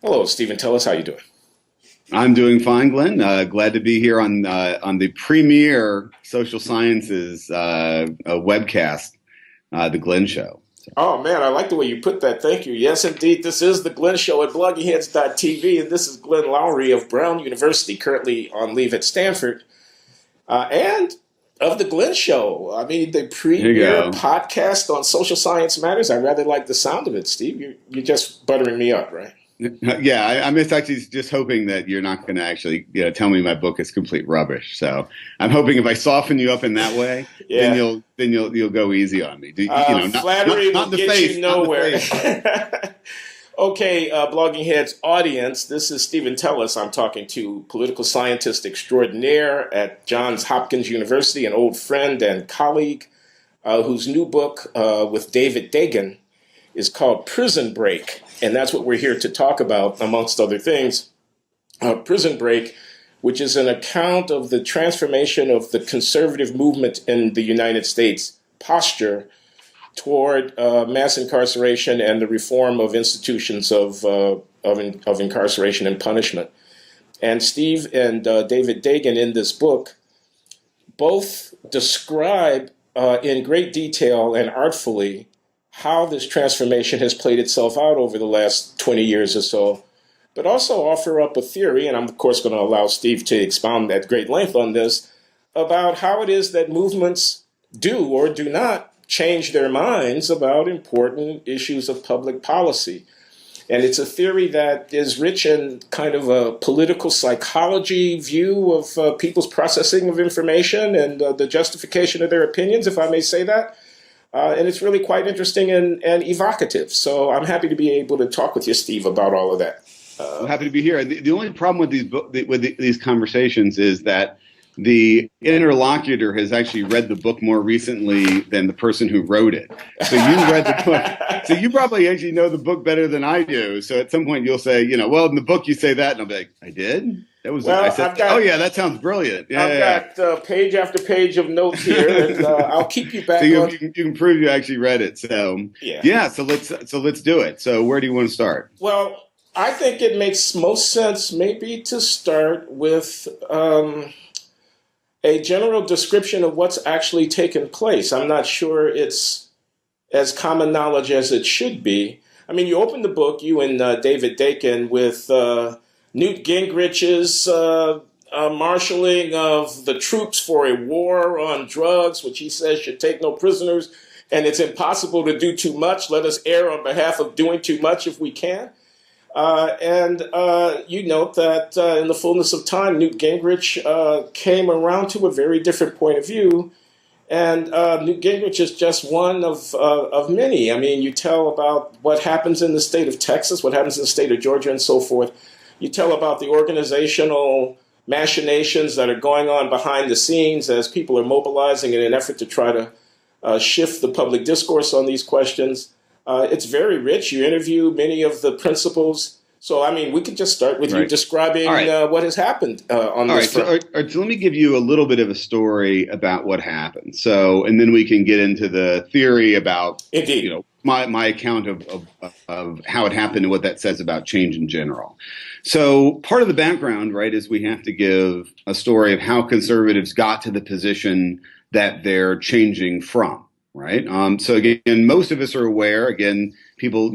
Hello, Stephen Teles. How you doing? I'm doing fine, Glenn. Glad to be here on the premier social sciences webcast, the Glenn Show. Oh man, I like the way you put that. Thank you. Yes, indeed. This is the Glenn Show at bloggingheads.tv, and this is Glenn Loury of Brown University, currently on leave at Stanford, and of the Glenn Show. I mean, the There you premier go. podcast on social science matters. I rather like the sound of it, Steve. You're just buttering me up, right? Yeah, I'm just actually just hoping that you're not going to actually tell me my book is complete rubbish. So I'm hoping if I soften you up in that way, then Yeah. you'll go easy on me. Flattery Not will in the get face, you not in the nowhere. face. Okay, Blogging Heads audience, this is Stephen Teles. I'm talking to political scientist extraordinaire at Johns Hopkins University, an old friend and colleague whose new book with David Dagan is called Prison Break. And that's what we're here to talk about, amongst other things. Prison Break, which is an account of the transformation of the conservative movement in the United States posture toward mass incarceration and the reform of institutions of incarceration and punishment. And Steve and David Dagan in this book both describe in great detail and artfully how this transformation has played itself out over the last 20 years or so, but also offer up a theory, and I'm of course going to allow Steve to expound at great length on this, about how it is that movements do or do not change their minds about important issues of public policy. And it's a theory that is rich in kind of a political psychology view of people's processing of information and the justification of their opinions, if I may say that. And it's really quite interesting and evocative. So I'm happy to be able to talk with you, Steve, about all of that. I'm happy to be here. The only problem with these conversations is that the interlocutor has actually read the book more recently than the person who wrote it. So you read the book. So you probably actually know the book better than I do. So at some point you'll say, well, in the book you say that, and I'll be like, I did? That was Well, I said, oh yeah, that sounds brilliant. Yeah, I've got page after page of notes here, and I'll keep you back so you, on. you can prove you actually read it. So yeah. So let's do it. So where do you want to start? Well, I think it makes most sense maybe to start with a general description of what's actually taken place. I'm not sure it's as common knowledge as it should be. I mean, you open the book, you and David Dakin, with Newt Gingrich's marshaling of the troops for a war on drugs, which he says should take no prisoners, and it's impossible to do too much. Let us err on behalf of doing too much if we can. And you note that in the fullness of time, Newt Gingrich came around to a very different point of view. And Newt Gingrich is just one of many. I mean, you tell about what happens in the state of Texas, what happens in the state of Georgia, and so forth. You tell about the organizational machinations that are going on behind the scenes as people are mobilizing in an effort to try to shift the public discourse on these questions. It's very rich. You interview many of the principals. So, I mean, we could just start with you describing what has happened on this front. So let me give you a little bit of a story about what happened. So, and then we can get into the theory about, my account of how it happened and what that says about change in general. So part of the background, right, is we have to give a story of how conservatives got to the position that they're changing from. Right. So again, most of us are aware, again, people,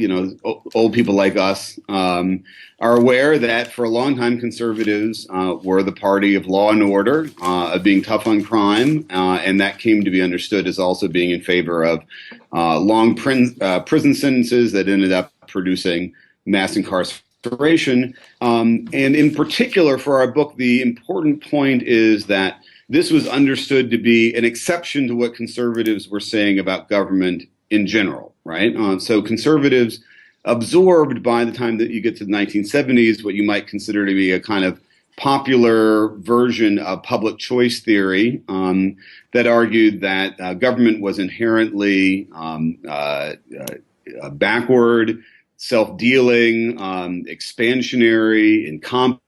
old people like us are aware that for a long time conservatives were the party of law and order, of being tough on crime. And that came to be understood as also being in favor of long prison sentences that ended up producing mass incarceration. And in particular for our book, the important point is that this was understood to be an exception to what conservatives were saying about government in general, right? So conservatives absorbed by the time that you get to the 1970s what you might consider to be a kind of popular version of public choice theory that argued that government was inherently backward, self-dealing, expansionary, incompetent,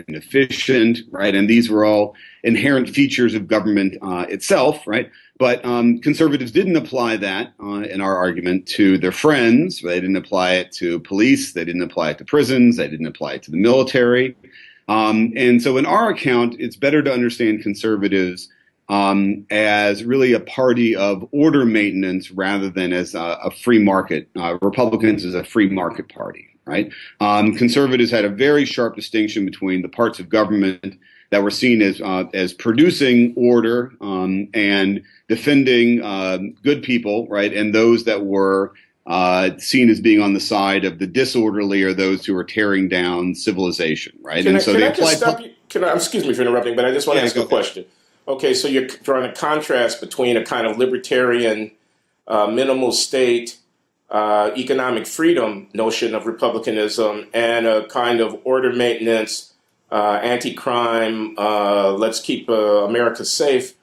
inefficient, right? And these were all inherent features of government itself, right? But conservatives didn't apply that in our argument to their friends. They didn't apply it to police. They didn't apply it to prisons. They didn't apply it to the military. And so in our account, it's better to understand conservatives as really a party of order maintenance rather than as a free market. Republicans is a free market party, right? Conservatives had a very sharp distinction between the parts of government that were seen as producing order and defending good people, right, and those that were seen as being on the side of the disorderly or those who are tearing down civilization, right? Can I just stop you? Excuse me for interrupting, but I just want to ask a question. Okay, so you're drawing a contrast between a kind of libertarian, minimal state, economic freedom notion of republicanism and a kind of order maintenance, anti-crime, let's keep America safe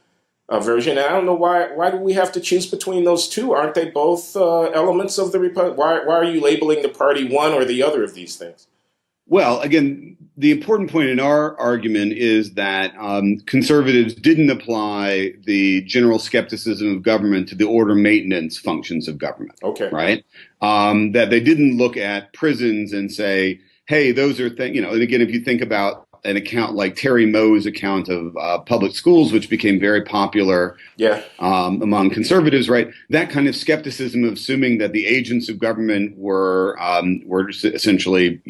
version. And I don't know why do we have to choose between those two? Aren't they both elements of the Republic? Why are you labeling the party one or the other of these things? Well, again, the important point in our argument is that conservatives didn't apply the general skepticism of government to the order maintenance functions of government. Okay. Right? That they didn't look at prisons and say, hey, those are things, and again, if you think about an account like Terry Moe's account of public schools, which became very popular among conservatives, right? That kind of skepticism of assuming that the agents of government were essentially,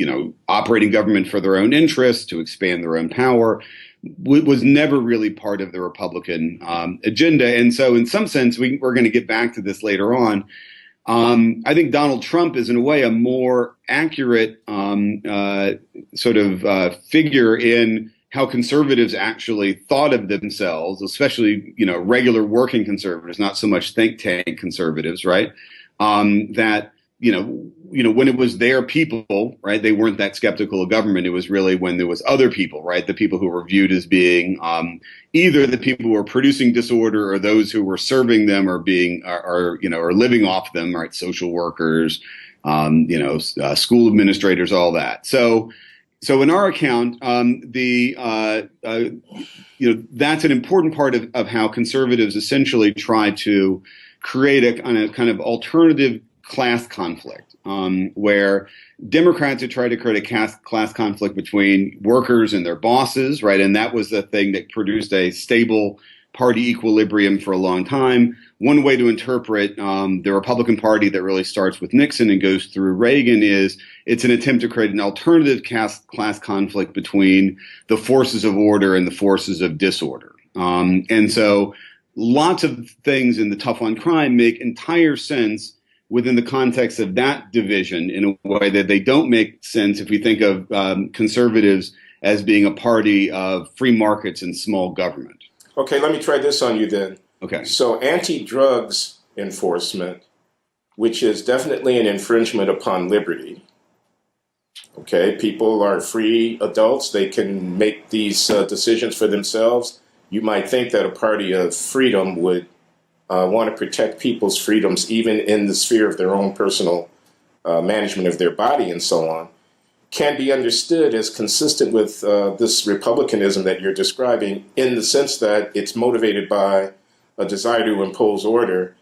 operating government for their own interests to expand their own power was never really part of the Republican agenda. And so in some sense, we're going to get back to this later on. I think Donald Trump is in a way a more accurate figure in how conservatives actually thought of themselves, especially, regular working conservatives, not so much think tank conservatives, right? That, when it was their people, right, they weren't that skeptical of government. It was really when there was other people, right, the people who were viewed as being either the people who were producing disorder or those who were serving them or or living off them, right, social workers, school administrators, all that. So in our account, that's an important part of how conservatives essentially try to create a kind of alternative class conflict, where Democrats had tried to create a class conflict between workers and their bosses, right? And that was the thing that produced a stable party equilibrium for a long time. One way to interpret the Republican Party that really starts with Nixon and goes through Reagan is it's an attempt to create an alternative class conflict between the forces of order and the forces of disorder. And so lots of things in the Tough on Crime make entire sense within the context of that division in a way that they don't make sense if we think of conservatives as being a party of free markets and small government. Okay, let me try this on you then. Okay. So anti-drugs enforcement, which is definitely an infringement upon liberty. Okay, people are free adults. They can make these decisions for themselves. You might think that a party of freedom would want to protect people's freedoms, even in the sphere of their own personal management of their body and so on, can be understood as consistent with this republicanism that you're describing, in the sense that it's motivated by a desire to impose order,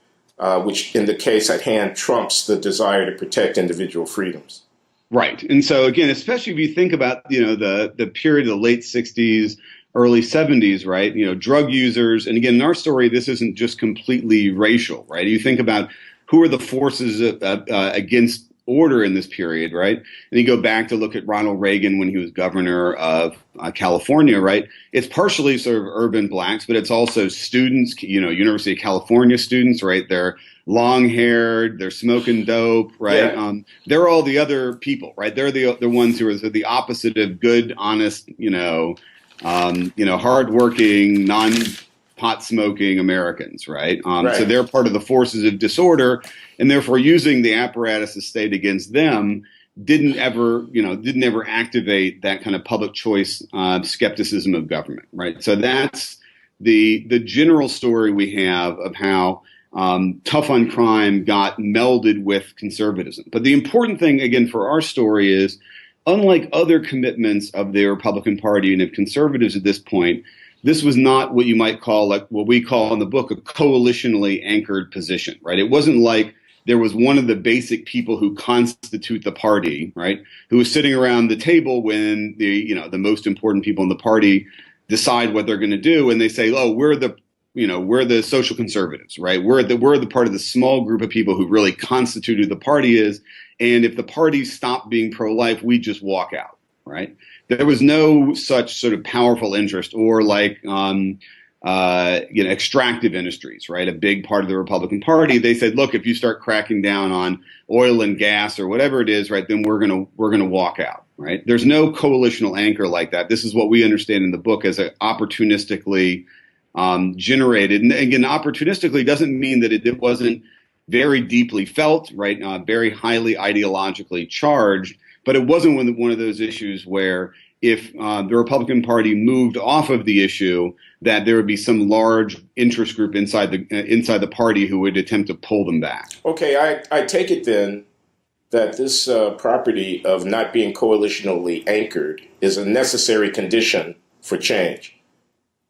which in the case at hand trumps the desire to protect individual freedoms. Right. And so, again, especially if you think about, the period of the late 60s, early 70s, right? Drug users. And again, in our story, this isn't just completely racial, right? You think about who are the forces against order in this period, right? And you go back to look at Ronald Reagan when he was governor of California, right? It's partially sort of urban blacks, but it's also students, University of California students, right? They're long-haired, they're smoking dope, right? Yeah. They're all the other people, right? They're the ones who are the opposite of good, honest, hardworking, non-pot smoking Americans, right? Right? So they're part of the forces of disorder, and therefore using the apparatus of state against them didn't ever activate that kind of public choice skepticism of government, right? So that's the general story we have of how Tough on Crime got melded with conservatism. But the important thing, again, for our story is, unlike other commitments of the Republican Party and of conservatives at this point, this was not what you might call, like what we call in the book, a coalitionally anchored position, right? It wasn't like there was one of the basic people who constitute the party, right, who was sitting around the table when the most important people in the party decide what they're going to do, and they say, "Oh, we're the social conservatives, right? We're the part of the small group of people who really constitute who the party is, and if the party stopped being pro-life, we just walk out," right? There was no such sort of powerful interest, or like extractive industries, right? A big part of the Republican Party. They said, look, if you start cracking down on oil and gas or whatever it is, right, then we're gonna walk out, right? There's no coalitional anchor like that. This is what we understand in the book as a opportunistically generated. And again, opportunistically doesn't mean that it wasn't very deeply felt, right? Very highly ideologically charged, but it wasn't one of those issues where if the Republican Party moved off of the issue, that there would be some large interest group inside the party who would attempt to pull them back. Okay, I take it then that this property of not being coalitionally anchored is a necessary condition for change.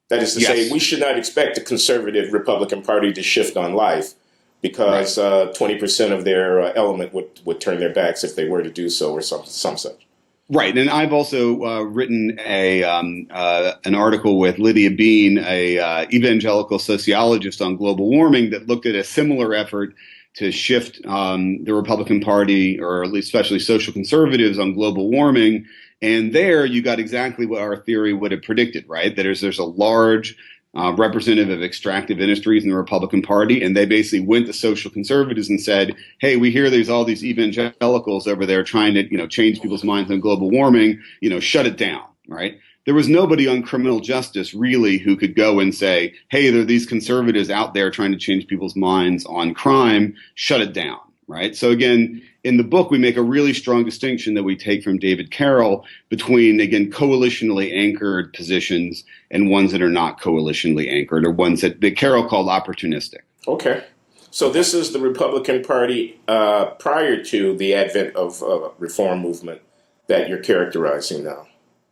That is to say, we should not expect the conservative Republican Party to shift on life because 20% of their element would turn their backs if they were to do so, or some such. Right, and I've also written an article with Lydia Bean, a evangelical sociologist on global warming, that looked at a similar effort to shift the Republican Party, or at least especially social conservatives, on global warming. And there you got exactly what our theory would have predicted, right? That there's a large representative of extractive industries in the Republican Party, and they basically went to social conservatives and said, hey, we hear there's all these evangelicals over there trying to, change people's minds on global warming, shut it down, right? There was nobody on criminal justice really who could go and say, hey, there are these conservatives out there trying to change people's minds on crime, shut it down, right? So again, in the book, we make a really strong distinction that we take from David Carroll between, again, coalitionally anchored positions and ones that are not coalitionally anchored, or ones that Carroll called opportunistic. Okay. So this is the Republican Party prior to the advent of reform movement that you're characterizing now.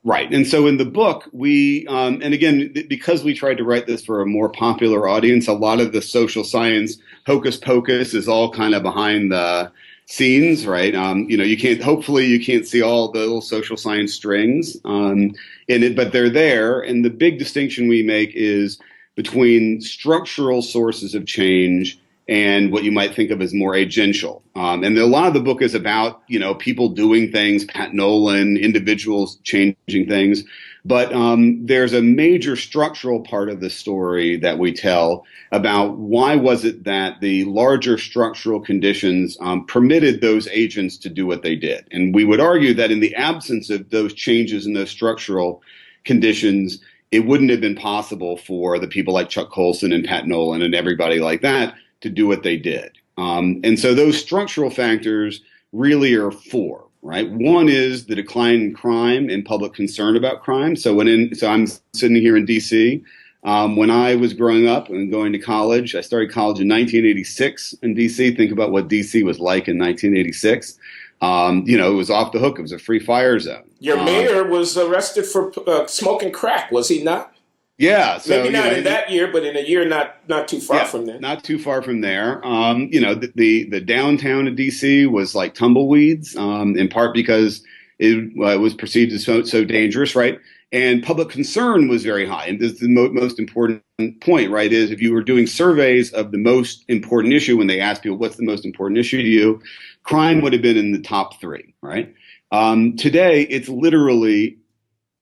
Right. And so in the book, we, and again, because we tried to write this for a more popular audience, a lot of the social science hocus pocus is all kind of behind the scenes, right? Hopefully you can't see all the little social science strings in it, but they're there. And the big distinction we make is between structural sources of change and what you might think of as more agential. And a lot of the book is about, people doing things, Pat Nolan, individuals changing things. But there's a major structural part of the story that we tell about why was it that the larger structural conditions permitted those agents to do what they did. And we would argue that in the absence of those changes in those structural conditions, it wouldn't have been possible for the people like Chuck Colson and Pat Nolan and everybody like that to do what they did. And so those structural factors really are four, right? One is the decline in crime and public concern about crime. So I'm sitting here in D.C. When I was growing up and going to college, I started college in 1986 in D.C. Think about what D.C. was like in 1986. It was off the hook. It was a free fire zone. Your mayor was arrested for smoking crack, was he not? Yeah, so maybe not in that year, but in a year not too far from there. Not too far from there. The downtown of DC was like tumbleweeds, in part because it was perceived as so dangerous, right? And public concern was very high. And this is the most important point, right? Is if you were doing surveys of the most important issue, when they asked people what's the most important issue to you, crime would have been in the top three, right? Today, it's literally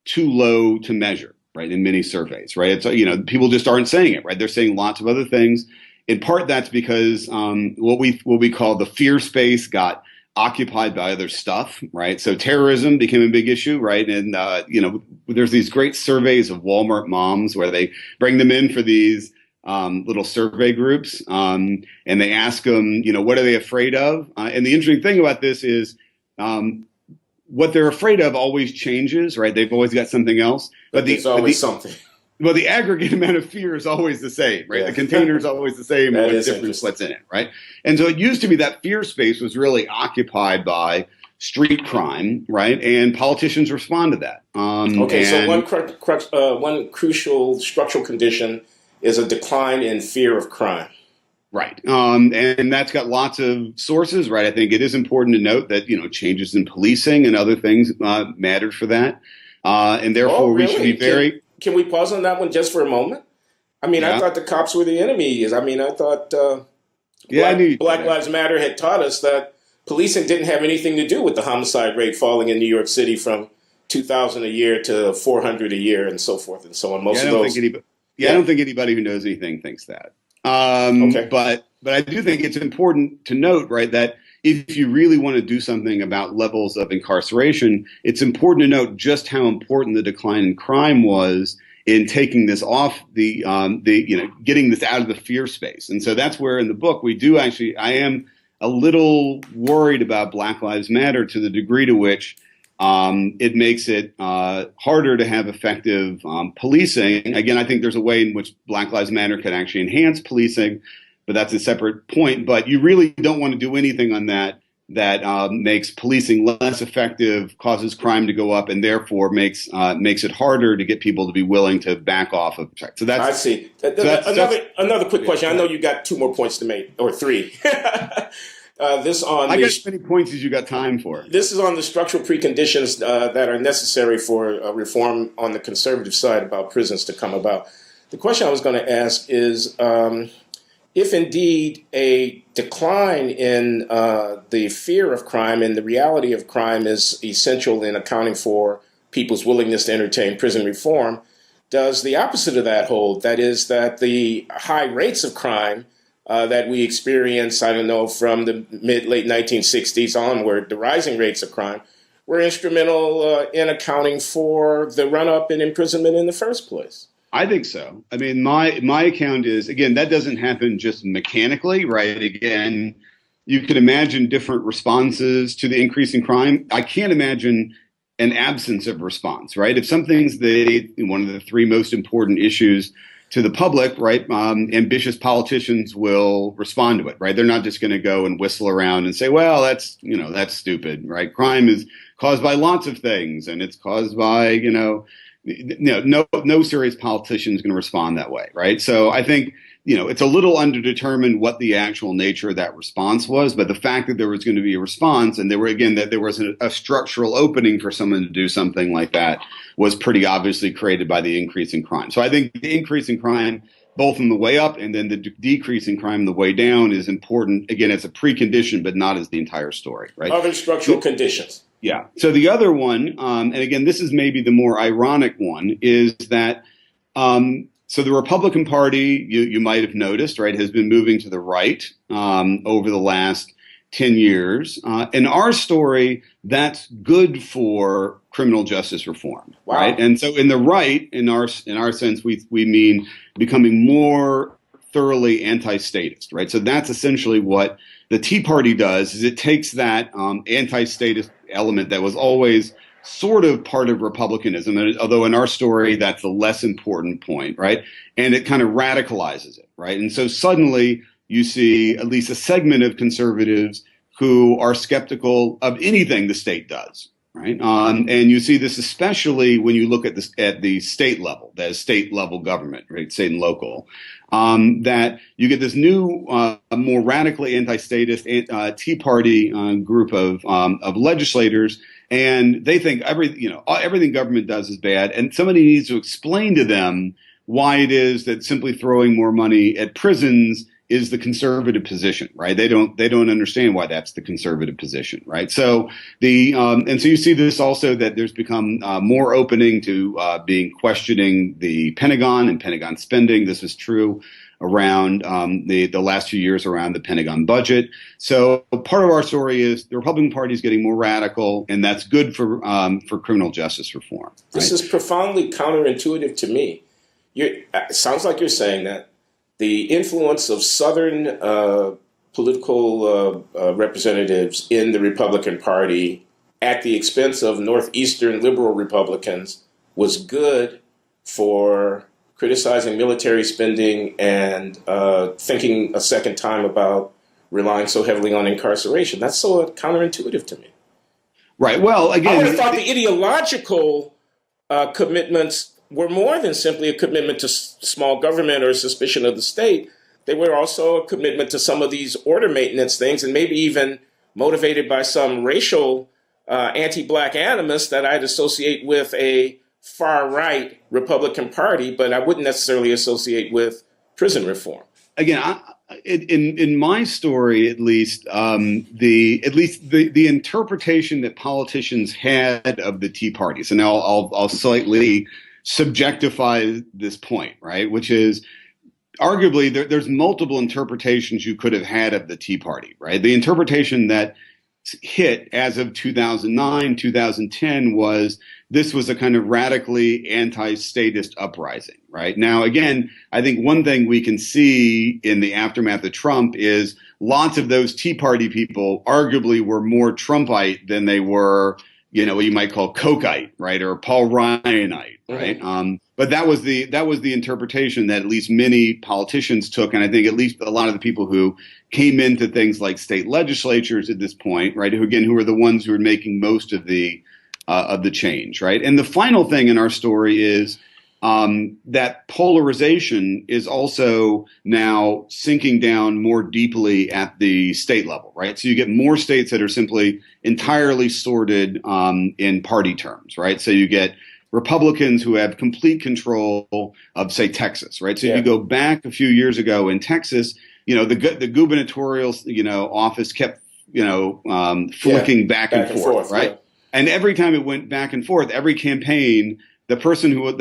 too low to measure. Right, in many surveys, right? It's people just aren't saying it, right? They're saying lots of other things. In part, that's because what we call the fear space got occupied by other stuff, right? So terrorism became a big issue, right? And there's these great surveys of Walmart moms where they bring them in for these little survey groups, and they ask them, what are they afraid of? And the interesting thing about this is, what they're afraid of always changes, right? They've always got something else. But there's always something. Well, the aggregate amount of fear is always the same, right? Yeah. The container is always the same, and what's different is what's in it, right? And so it used to be that fear space was really occupied by street crime, right? And politicians respond to that. So one crucial structural condition is a decline in fear of crime. Right. And that's got lots of sources, right? I think it is important to note that, changes in policing and other things mattered for that. And therefore we should be very... Can we pause on that one just for a moment? I mean, I thought the cops were the enemy. I mean, I thought Black Lives Matter had taught us that policing didn't have anything to do with the homicide rate falling in New York City from 2,000 a year to 400 a year and so forth and so on. I don't think anybody who knows anything thinks that. But I do think it's important to note, right, that if you really want to do something about levels of incarceration, it's important to note just how important the decline in crime was in taking this off getting this out of the fear space. And so that's where in the book I am a little worried about Black Lives Matter to the degree to which it makes it harder to have effective policing. Again, I think there's a way in which Black Lives Matter can actually enhance policing, but that's a separate point. But you really don't want to do anything on that makes policing less effective, causes crime to go up, and therefore makes it harder to get people to be willing to back off of check. So that's... I see. Another quick question. I know you got 2 more points to make, or 3. I got as many points as you got time for. This is on the structural preconditions that are necessary for reform on the conservative side about prisons to come about. The question I was going to ask is, if indeed a decline in the fear of crime and the reality of crime is essential in accounting for people's willingness to entertain prison reform, does the opposite of that hold? That is, that the high rates of crime that we experience, I don't know, from the late 1960s onward, the rising rates of crime, were instrumental in accounting for the run-up in imprisonment in the first place. I think so. I mean, my account is, again, that doesn't happen just mechanically, right? Again, you could imagine different responses to the increase in crime. I can't imagine an absence of response, right? If something's one of the 3 most important issues to the public, right, ambitious politicians will respond to it, right? They're not just going to go and whistle around and say, well, that's stupid, right? Crime is caused by lots of things, and it's caused by, no serious politician is going to respond that way, right? So I think, it's a little underdetermined what the actual nature of that response was, but the fact that there was going to be a response and there was a structural opening for someone to do something like that was pretty obviously created by the increase in crime. So I think the increase in crime, both on the way up and then the decrease in crime on the way down, is important, again, as a precondition, but not as the entire story, right? Other structural conditions. Yeah. So the other one, and again, this is maybe the more ironic one, is that so the Republican Party, you might have noticed, right, has been moving to the right over the last 10 years. In our story, that's good for criminal justice reform, right? And so in the right, in our sense, we mean becoming more thoroughly anti-statist, right? So that's essentially what the Tea Party does, is it takes that anti-statist element that was always sort of part of republicanism, although in our story that's the less important point, right? And it kind of radicalizes it, right? And so suddenly you see at least a segment of conservatives who are skeptical of anything the state does, right? And you see this especially when you look at the state level, that is state level government, right? State and local, that you get this new, more radically anti-statist Tea Party group of legislators. And they think everything government does is bad, and somebody needs to explain to them why it is that simply throwing more money at prisons is the conservative position, right? They don't understand why that's the conservative position, right? So and so you see this also, that there's become more opening to questioning the Pentagon and Pentagon spending. This is true around the last few years around the Pentagon budget. So part of our story is the Republican Party is getting more radical, and that's good for criminal justice reform. Right? This is profoundly counterintuitive to me. It sounds like you're saying that the influence of Southern political representatives in the Republican Party at the expense of Northeastern liberal Republicans was good for criticizing military spending and thinking a second time about relying so heavily on incarceration. That's so counterintuitive to me. Right. Well, again, I would have thought the ideological commitments were more than simply a commitment to small government or suspicion of the state. They were also a commitment to some of these order maintenance things, and maybe even motivated by some racial anti-black animus that I'd associate with a far-right Republican Party, but I wouldn't necessarily associate with prison reform. Again, in my story, at least, the interpretation that politicians had of the Tea Parties, and I'll slightly subjectify this point, right, which is arguably there's multiple interpretations you could have had of the Tea Party, right? The interpretation that hit as of 2009, 2010 was this was a kind of radically anti-statist uprising, right? Now, again, I think one thing we can see in the aftermath of Trump is lots of those Tea Party people arguably were more Trumpite than they were, what you might call Kochite, right? Or Paul Ryanite, right? Mm-hmm. But that was the interpretation that at least many politicians took. And I think at least a lot of the people who came into things like state legislatures at this point, right? Who were the ones who were making most of the change, right? And the final thing in our story is that polarization is also now sinking down more deeply at the state level, right? So you get more states that are simply entirely sorted in party terms, right? So you get Republicans who have complete control of, say, Texas, right? So if you go back a few years ago in Texas, the gubernatorial, office kept, flicking back and forth, right? Yeah. And every time it went back and forth, every campaign, the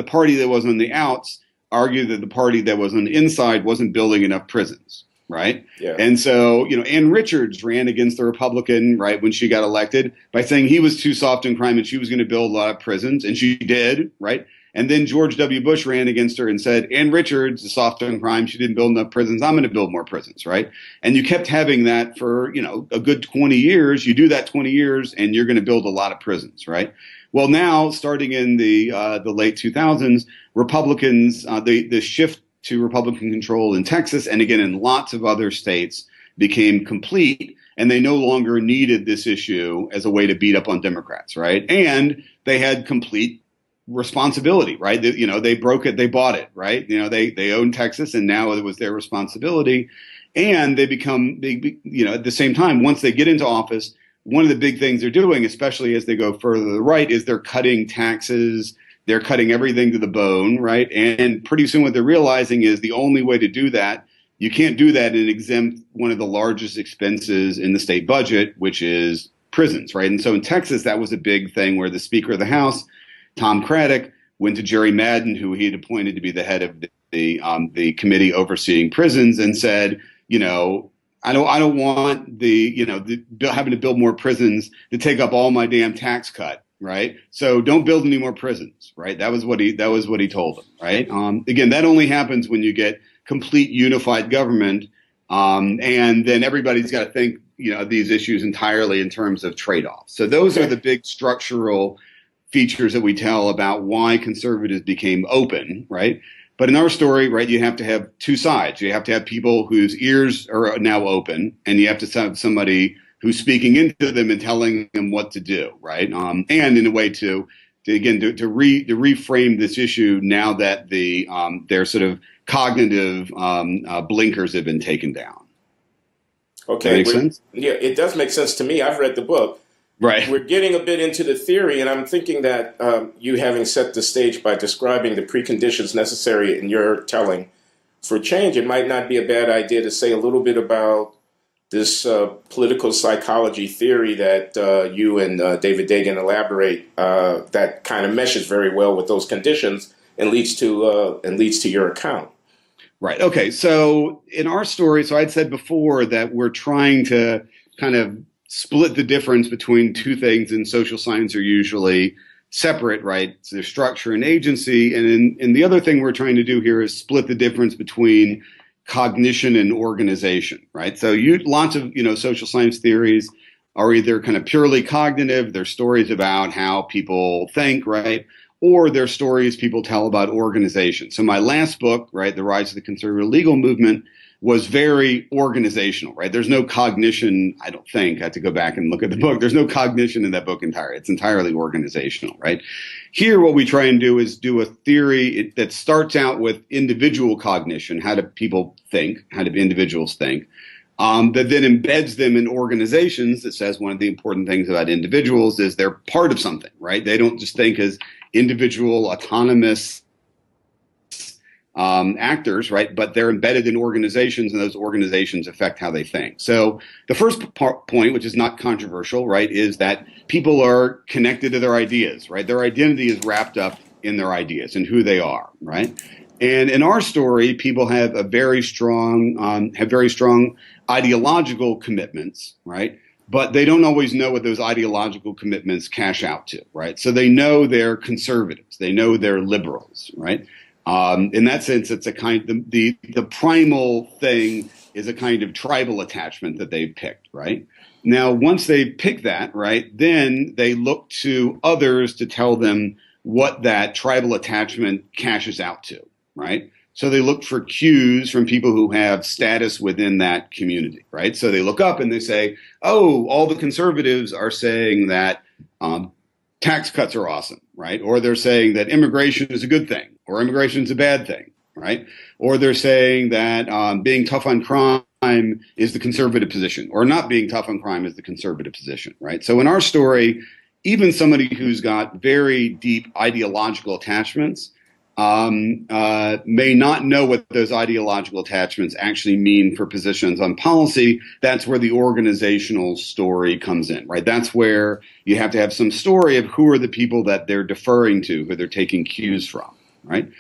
party that was on the outs argued that the party that was on the inside wasn't building enough prisons, right? Yeah. And so, Ann Richards ran against the Republican, right, when she got elected by saying he was too soft in crime and she was going to build a lot of prisons, and she did, right? And then George W. Bush ran against her and said, Ann Richards is soft on crime. She didn't build enough prisons. I'm going to build more prisons, right? And you kept having that for, a good 20 years. You do that 20 years and you're going to build a lot of prisons, right? Well, now, starting in the late 2000s, Republicans, the shift to Republican control in Texas and again in lots of other states became complete, and they no longer needed this issue as a way to beat up on Democrats, right? And they had complete responsibility, right? They broke it, they bought it, right? They owned Texas, and now it was their responsibility. And they at the same time, once they get into office, one of the big things they're doing, especially as they go further to the right, is they're cutting taxes. They're cutting everything to the bone, right? And pretty soon what they're realizing is the only way to do that, you can't do that and exempt one of the largest expenses in the state budget, which is prisons, right? And so in Texas, that was a big thing where the Speaker of the House, Tom Craddock, went to Jerry Madden, who he had appointed to be the head of the committee overseeing prisons, and said, I don't want having to build more prisons to take up all my damn tax cut, right? So don't build any more prisons, right? That was what he told them, right? Again, that only happens when you get complete unified government, and then everybody's got to think, these issues entirely in terms of trade-offs. So those are the big structural features that we tell about why conservatives became open, right? But in our story, right, you have to have two sides. You have to have people whose ears are now open, and you have to have somebody who's speaking into them and telling them what to do, right? And in a way to reframe this issue now that their sort of cognitive blinkers have been taken down. Okay, make sense? Yeah, it does make sense to me. I've read the book. Right. We're getting a bit into the theory, and I'm thinking that you having set the stage by describing the preconditions necessary in your telling for change, it might not be a bad idea to say a little bit about this political psychology theory that you and David Dagan elaborate that kind of meshes very well with those conditions and leads to your account. Right. Okay. So in our story, so I'd said before that we're trying to kind of split the difference between two things in social science are usually separate, right? So there's structure and agency. And the other thing we're trying to do here is split the difference between cognition and organization, right? So lots of, social science theories are either kind of purely cognitive, they're stories about how people think, right? Or they're stories people tell about organization. So my last book, right, The Rise of the Conservative Legal Movement, was very organizational, right? There's no cognition, I don't think. I have to go back and look at the book. There's no cognition in that book entirely. It's entirely organizational, right? Here, what we try and do is do a theory that starts out with individual cognition. How do people think? How do individuals think? That then embeds them in organizations that says one of the important things about individuals is they're part of something, right? They don't just think as individual, autonomous actors, right? But they're embedded in organizations, and those organizations affect how they think. So the first point, which is not controversial, right, is that people are connected to their ideas, right? Their identity is wrapped up in their ideas and who they are, right? And in our story, people have a very strong ideological commitments, right? But they don't always know what those ideological commitments cash out to, right? So they know they're conservatives, they know they're liberals, right? In that sense, it's a kind the primal thing is a kind of tribal attachment that they've picked, right? Now, once they've picked that, right, then they look to others to tell them what that tribal attachment cashes out to, right? So they look for cues from people who have status within that community, right? So they look up and they say, oh, all the conservatives are saying that tax cuts are awesome, right? Or they're saying that immigration is a good thing, or immigration is a bad thing, right? Or they're saying that being tough on crime is the conservative position, or not being tough on crime is the conservative position, right? So in our story, even somebody who's got very deep ideological attachments may not know what those ideological attachments actually mean for positions on policy. That's where the organizational story comes in, right? That's where you have to have some story of who are the people that they're deferring to, who they're taking cues from, right?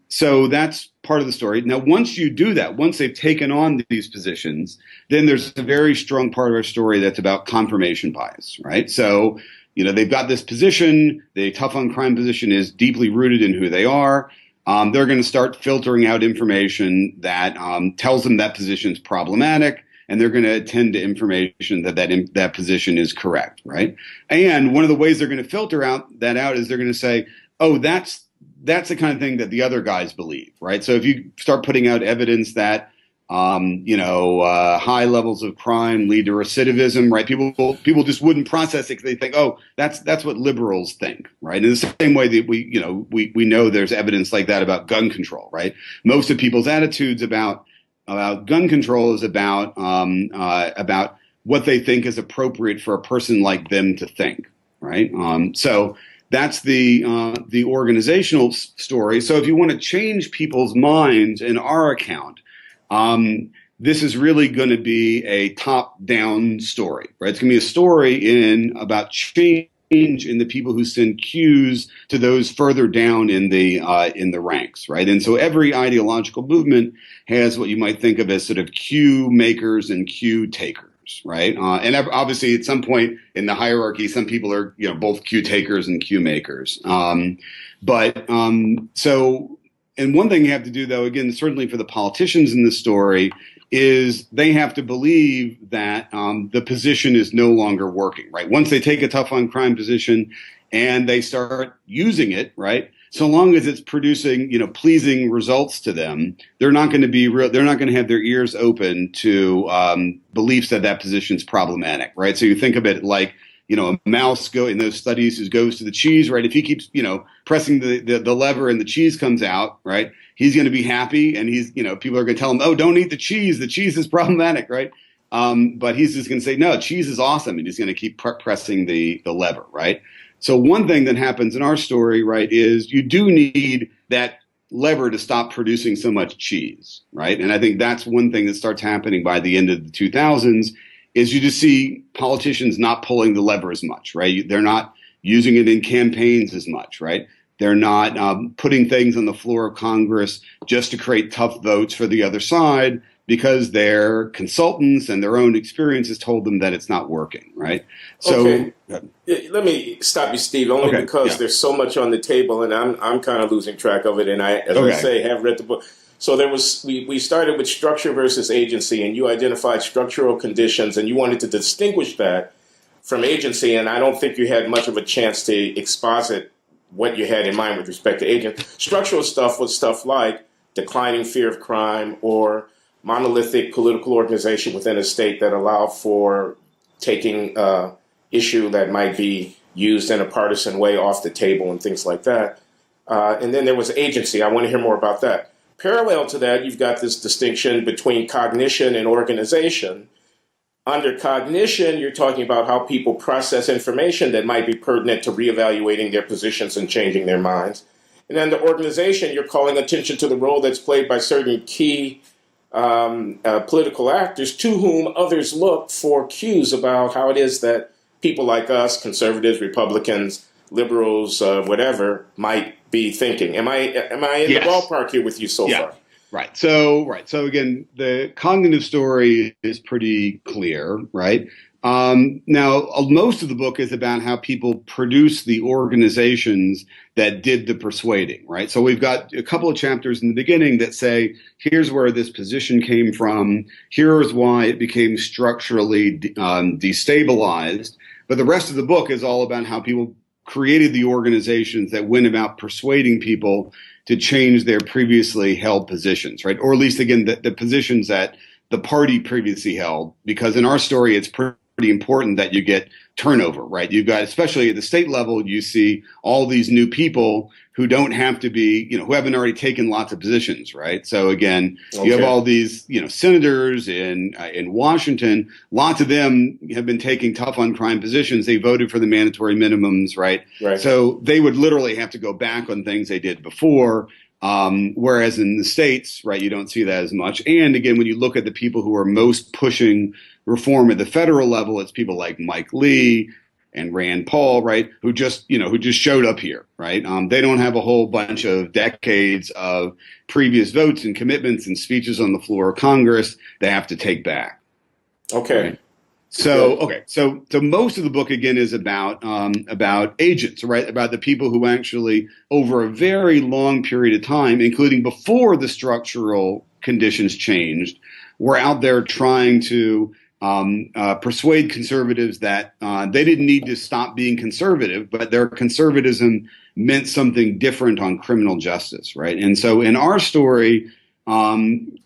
So that's part of the story. Now, once you do that, once they've taken on these positions, then there's a very strong part of our story that's about confirmation bias, right? So they've got this position, the tough on crime position is deeply rooted in who they are. They're going to start filtering out information that tells them that position is problematic, and they're going to attend to information that position is correct, right? And one of the ways they're going to filter that out is they're going to say, oh, that's the kind of thing that the other guys believe, right? So if you start putting out evidence that high levels of crime lead to recidivism, right? People just wouldn't process it because they think, oh, that's what liberals think, right? In the same way that we know there's evidence like that about gun control, right? Most of people's attitudes about gun control is about what they think is appropriate for a person like them to think, right? So that's the organizational story. So if you want to change people's minds in our account, this is really going to be a top-down story, right? It's going to be a story about change in the people who send cues to those further down in the ranks, right? And so every ideological movement has what you might think of as sort of cue makers and cue takers, right? And obviously, at some point in the hierarchy, some people are both cue takers and cue makers. And one thing you have to do, though, again, certainly for the politicians in this story, is they have to believe that the position is no longer working, right? Once they take a tough on crime position and they start using it, right? So long as it's producing, pleasing results to them, they're not going to be they're not going to have their ears open to beliefs that position is problematic, right? So you think of it like, a mouse in those studies goes to the cheese, right? If he keeps, pressing the lever and the cheese comes out, right? He's going to be happy, and people are going to tell him, oh, don't eat the cheese. The cheese is problematic, right? But he's just going to say, no, cheese is awesome, and he's going to keep pressing the lever, right? So one thing that happens in our story, right, is you do need that lever to stop producing so much cheese, right? And I think that's one thing that starts happening by the end of the 2000s. Is you just see politicians not pulling the lever as much, right? They're not using it in campaigns as much, right? They're not putting things on the floor of Congress just to create tough votes for the other side because their consultants and their own experiences told them that it's not working, right? So, okay. Let me stop you, Steve, only because there's so much on the table, and I'm kind of losing track of it, and I say, have read the book. So we started with structure versus agency, and you identified structural conditions, and you wanted to distinguish that from agency, and I don't think you had much of a chance to exposit what you had in mind with respect to agent. Structural stuff was stuff like declining fear of crime or monolithic political organization within a state that allow for taking issue that might be used in a partisan way off the table and things like that. And then there was agency. I want to hear more about that. Parallel to that, you've got this distinction between cognition and organization. Under cognition, you're talking about how people process information that might be pertinent to reevaluating their positions and changing their minds. And under organization, you're calling attention to the role that's played by certain key political actors to whom others look for cues about how it is that people like us, conservatives, Republicans, liberals, whatever, might be thinking. Am I in the ballpark here with you so far? Right. So again, the cognitive story is pretty clear, right? Now, most of the book is about how people produce the organizations that did the persuading, right? So we've got a couple of chapters in the beginning that say, here's where this position came from. Here's why it became structurally destabilized. But the rest of the book is all about how people created the organizations that went about persuading people to change their previously held positions, right? Or at least, again, the positions that the party previously held, because in our story, it's pretty important that you get turnover, right? You've got, especially at the state level, you see all these new people who don't have to be, who haven't already taken lots of positions, right? So again, you have all these, senators in Washington. Lots of them have been taking tough on crime positions. They voted for the mandatory minimums, right? So they would literally have to go back on things they did before. Whereas in the states, right, you don't see that as much. And again, when you look at the people who are most pushing reform at the federal level, it's people like Mike Lee and Rand Paul, right, who just showed up here, right? They don't have a whole bunch of decades of previous votes and commitments and speeches on the floor of Congress they have to take back. Okay. Right? So most of the book again is about agents, right? About the people who actually, over a very long period of time, including before the structural conditions changed, were out there trying to persuade conservatives that they didn't need to stop being conservative, but their conservatism meant something different on criminal justice, right? And so in our story,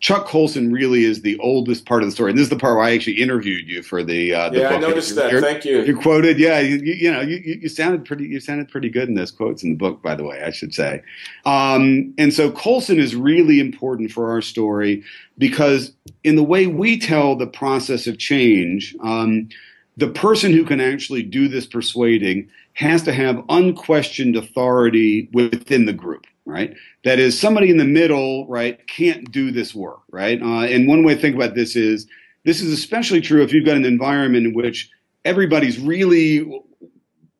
Chuck Colson really is the oldest part of the story. And this is the part where I actually interviewed you for the book. Yeah, I noticed that. Thank you. You quoted, you sounded pretty good in those quotes in the book, by the way, I should say. And so Colson is really important for our story because in the way we tell the process of change, the person who can actually do this persuading has to have unquestioned authority within the group. Right. That is, somebody in the middle, right, can't do this work. Right. And one way to think about this is especially true if you've got an environment in which everybody's really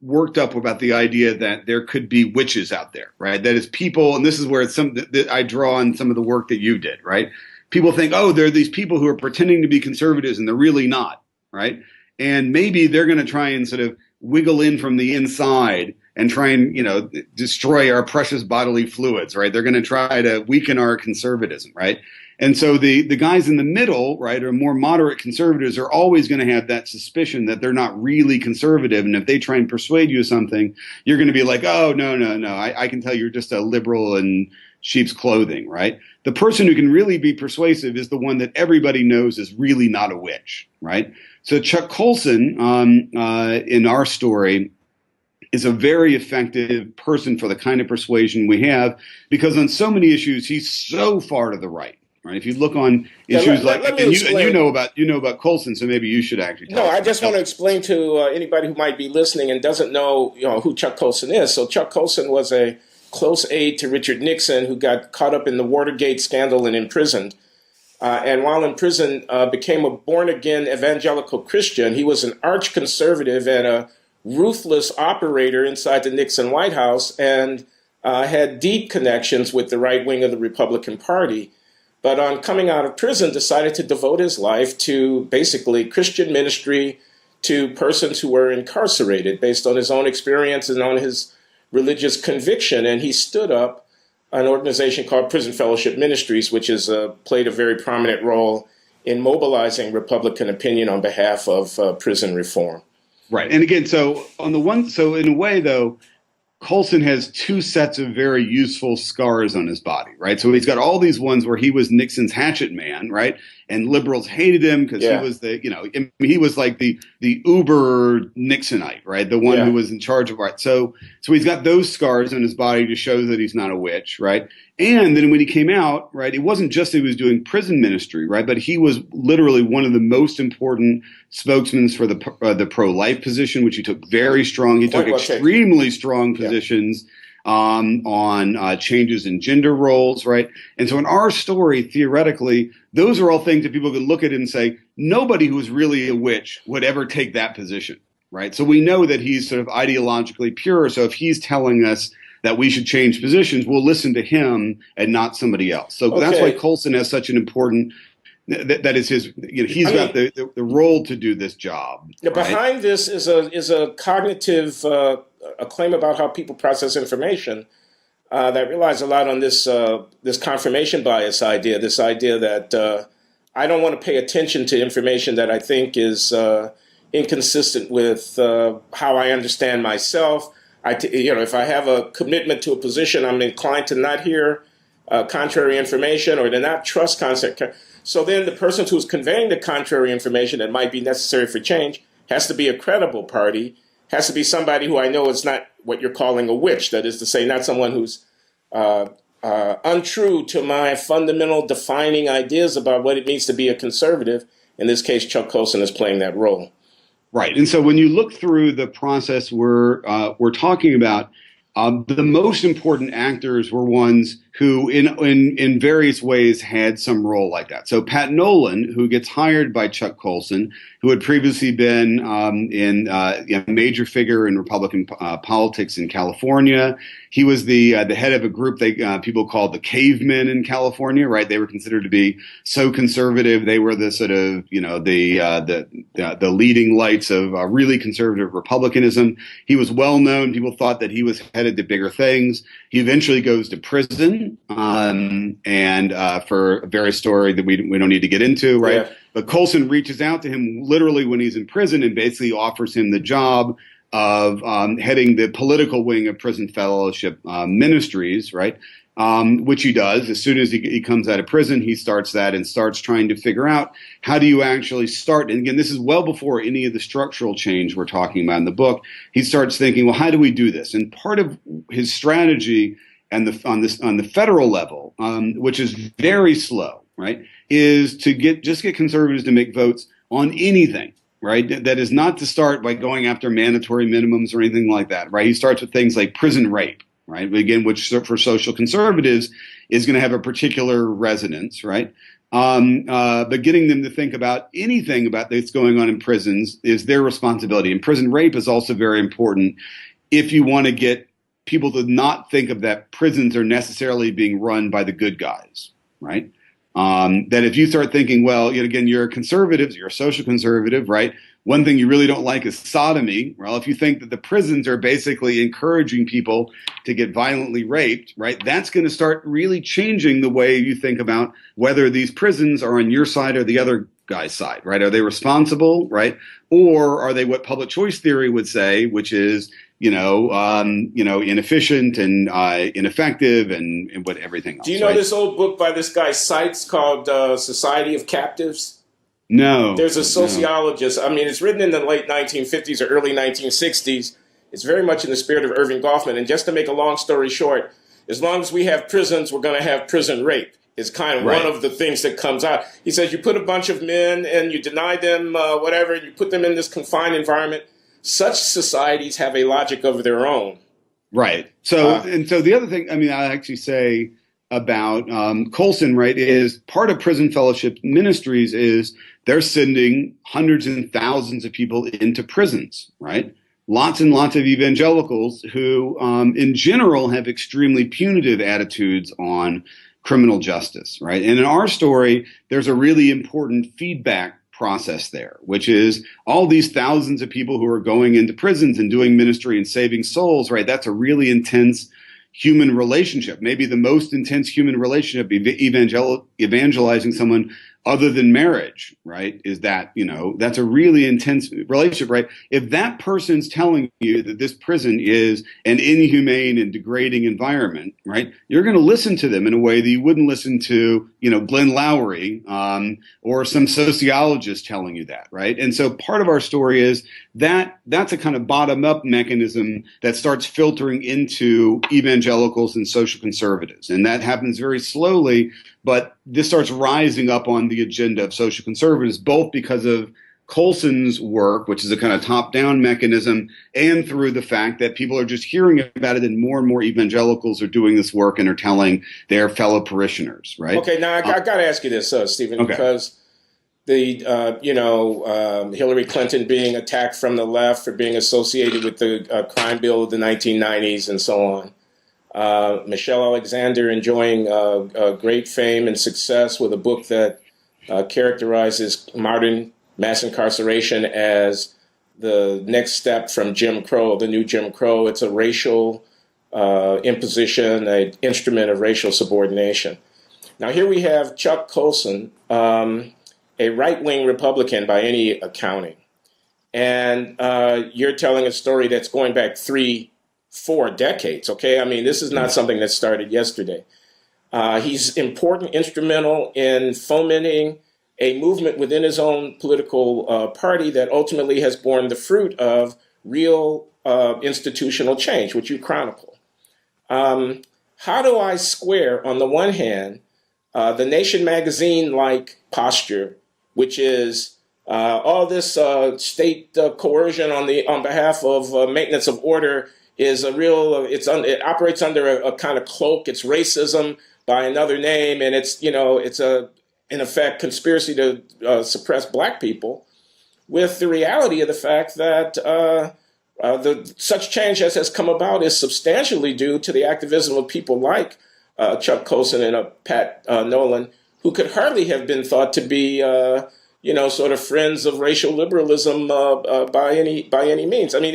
worked up about the idea that there could be witches out there. Right. That is, people, and this is where it's that I draw on some of the work that you did. Right. People think, oh, there are these people who are pretending to be conservatives and they're really not. Right. And maybe they're going to try and sort of wiggle in from the inside and try and, destroy our precious bodily fluids, right? They're going to try to weaken our conservatism, right? And so the guys in the middle, right, or more moderate conservatives are always going to have that suspicion that they're not really conservative. And if they try and persuade you of something, you're going to be like, oh, no. I can tell you're just a liberal in sheep's clothing, right? The person who can really be persuasive is the one that everybody knows is really not a witch, right? So Chuck Colson, in our story, is a very effective person for the kind of persuasion we have, because on so many issues, he's so far to the right. Right? If you look on issues you know about Colson, so maybe you should actually tell us. I just want to explain to anybody who might be listening and doesn't know, who Chuck Colson is. So Chuck Colson was a close aide to Richard Nixon, who got caught up in the Watergate scandal and imprisoned. And while in prison, became a born-again evangelical Christian. He was an arch-conservative and a ruthless operator inside the Nixon White House, and had deep connections with the right wing of the Republican Party. But on coming out of prison, decided to devote his life to basically Christian ministry to persons who were incarcerated based on his own experience and on his religious conviction. And he stood up an organization called Prison Fellowship Ministries, which has played a very prominent role in mobilizing Republican opinion on behalf of prison reform. Right. And again, so in a way, though, Colson has two sets of very useful scars on his body, right? So he's got all these ones where he was Nixon's hatchet man, right? And liberals hated him because he was he was like the uber Nixonite, right? The one who was in charge of art. So he's got those scars on his body to show that he's not a witch, right? And then when he came out, right, it wasn't just that he was doing prison ministry, right? But he was literally one of the most important spokesmen for the pro-life position, which he took very strong. He took extremely strong positions on changes in gender roles, right? And so in our story, theoretically, those are all things that people could look at and say, nobody who's really a witch would ever take that position, right? So we know that he's sort of ideologically pure. So if he's telling us that we should change positions, we'll listen to him and not somebody else. So that's why Colson has such an important, that is his, he's got the role to do this job. Right? Behind this is a cognitive a claim about how people process information that relies a lot on this confirmation bias idea, this idea that I don't want to pay attention to information that I think is inconsistent with how I understand myself. If I have a commitment to a position, I'm inclined to not hear contrary information or to not trust concept. So then the person who's conveying the contrary information that might be necessary for change has to be a credible party, has to be somebody who I know is not what you're calling a witch. That is to say, not someone who's untrue to my fundamental defining ideas about what it means to be a conservative. In this case, Chuck Colson is playing that role. Right. And so when you look through the process we're talking about, the most important actors were ones who in various ways had some role like that. So Pat Nolan, who gets hired by Chuck Colson, who had previously been a major figure in Republican politics in California. He was the head of a group people called the cavemen in California, right? They were considered to be so conservative. They were the sort of, the leading lights of really conservative Republicanism. He was well known. People thought that he was headed to bigger things. He eventually goes to prison, and for a very story that we don't need to get into, right? Yeah. But Colson reaches out to him literally when he's in prison and basically offers him the job of heading the political wing of Prison Fellowship Ministries, right? Which he does. As soon as he comes out of prison, he starts that and starts trying to figure out how do you actually start. And again, this is well before any of the structural change we're talking about in the book. He starts thinking, well, how do we do this? And part of his strategy on the federal level, which is very slow, right, is to get conservatives to make votes on anything. Right, that is not to start by going after mandatory minimums or anything like that. Right, he starts with things like prison rape. Right, again, which for social conservatives is going to have a particular resonance. Right, but getting them to think about anything about that's going on in prisons is their responsibility. And prison rape is also very important if you want to get people to not think of that prisons are necessarily being run by the good guys. Right. That if you start thinking, well, again, you're a conservative, you're a social conservative, right? One thing you really don't like is sodomy. Well, if you think that the prisons are basically encouraging people to get violently raped, right, that's going to start really changing the way you think about whether these prisons are on your side or the other guy's side, right? Are they responsible, right? Or are they what public choice theory would say, which is, inefficient and ineffective and what everything else. Do you know this old book by this guy Seitz called Society of Captives? No. There's a sociologist. I mean, it's written in the late 1950s or early 1960s. It's very much in the spirit of Irving Goffman. And just to make a long story short, as long as we have prisons, we're going to have prison rape. Is kind of one of the things that comes out. He says you put a bunch of men and you deny them whatever, you put them in this confined environment. Such societies have a logic of their own. Right. So the other thing, I actually say about Colson, right, is part of Prison Fellowship Ministries is they're sending hundreds and thousands of people into prisons, right? Lots and lots of evangelicals who, in general, have extremely punitive attitudes on criminal justice, right? And in our story, there's a really important feedback process there, which is all these thousands of people who are going into prisons and doing ministry and saving souls, right? That's a really intense human relationship, maybe the most intense human relationship evangelizing someone other than marriage, right, is that, that's a really intense relationship, right? If that person's telling you that this prison is an inhumane and degrading environment, right, you're going to listen to them in a way that you wouldn't listen to, Glenn Loury or some sociologist telling you that, right? And so part of our story is that that's a kind of bottom-up mechanism that starts filtering into evangelicals and social conservatives. And that happens very slowly, but this starts rising up on the agenda of social conservatives, both because of Colson's work, which is a kind of top-down mechanism, and through the fact that people are just hearing about it, and more evangelicals are doing this work and are telling their fellow parishioners, right? Okay, now I got to ask you this, Stephen, okay. Because the Hillary Clinton being attacked from the left for being associated with the crime bill of the 1990s and so on. Michelle Alexander enjoying great fame and success with a book that characterizes modern mass incarceration as the next step from Jim Crow, the new Jim Crow. It's a racial imposition, an instrument of racial subordination. Now here we have Chuck Colson, a right-wing Republican by any accounting. And you're telling a story that's going back 3-4 decades, okay? I mean, this is not something that started yesterday. He's important, instrumental in fomenting a movement within his own political party that ultimately has borne the fruit of real institutional change, which you chronicle. How do I square, on the one hand, the Nation magazine-like posture, which is all this state coercion on behalf of maintenance of order is a real, it operates under a kind of cloak. It's racism by another name, and it's in effect conspiracy to suppress black people, with the reality of the fact that such change as has come about is substantially due to the activism of people like Chuck Colson and Pat Nolan, who could hardly have been thought to be sort of friends of racial liberalism by any means. I mean,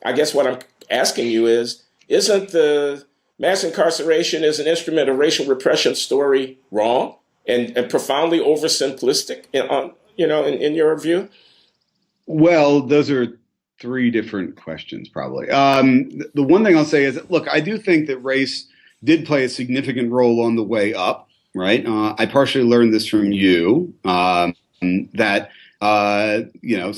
I guess what I'm asking you isn't the mass incarceration as an instrument of racial repression story wrong and profoundly oversimplistic in your view? Well, those are three different questions, probably. The one thing I'll say is, look, I do think that race did play a significant role on the way up, right? I partially learned this from you, so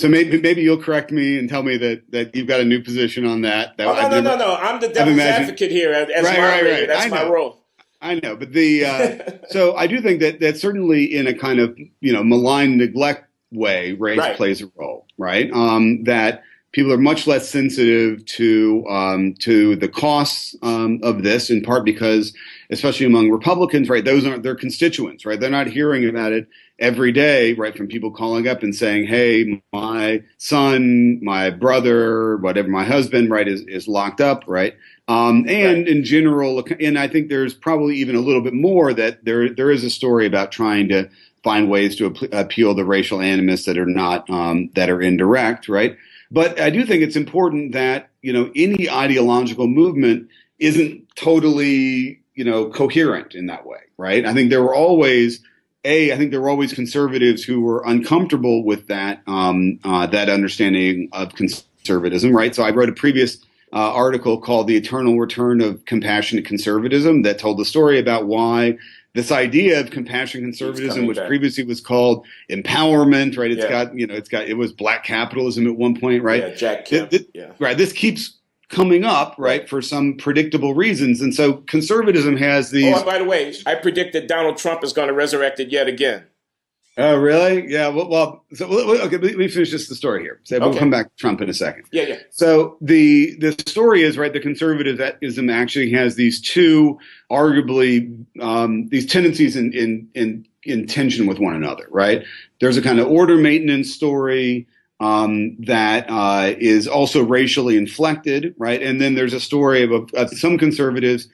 maybe you'll correct me and tell me that you've got a new position on that. No. I'm the devil's advocate here as moderator. That's my role. I know, but so I do think that certainly in a kind of malign neglect way, race plays a role, right? That people are much less sensitive to the costs of this, in part because, especially among Republicans, right, those aren't their constituents, right? They're not hearing about it every day, right, from people calling up and saying, hey, my son, my brother, whatever, my husband, right, is locked up, right? In general, and I think there's probably even a little bit more that there is a story about trying to find ways to appeal to racial animus that are not that are indirect, right? But I do think it's important that any ideological movement isn't totally coherent in that way, right? I think there were always conservatives who were uncomfortable with that that understanding of conservatism, right? So I wrote a previous article called "The Eternal Return of Compassionate Conservatism" that told the story about why this idea of compassionate conservatism, which previously was called empowerment, right? It was black capitalism at one point, right? Yeah, Jack Kemp. Right. This keeps coming up, right, for some predictable reasons. And so conservatism has these. Oh, by the way, I predict that Donald Trump is going to resurrect it yet again. Oh, really? Yeah. Okay. Let me finish just the story here. So we'll come back to Trump in a second. Yeah. So the story is, right, the conservatism actually has these two, arguably, these tendencies in tension with one another, right? There's a kind of order maintenance story that is also racially inflected, right? And then there's a story of some conservatives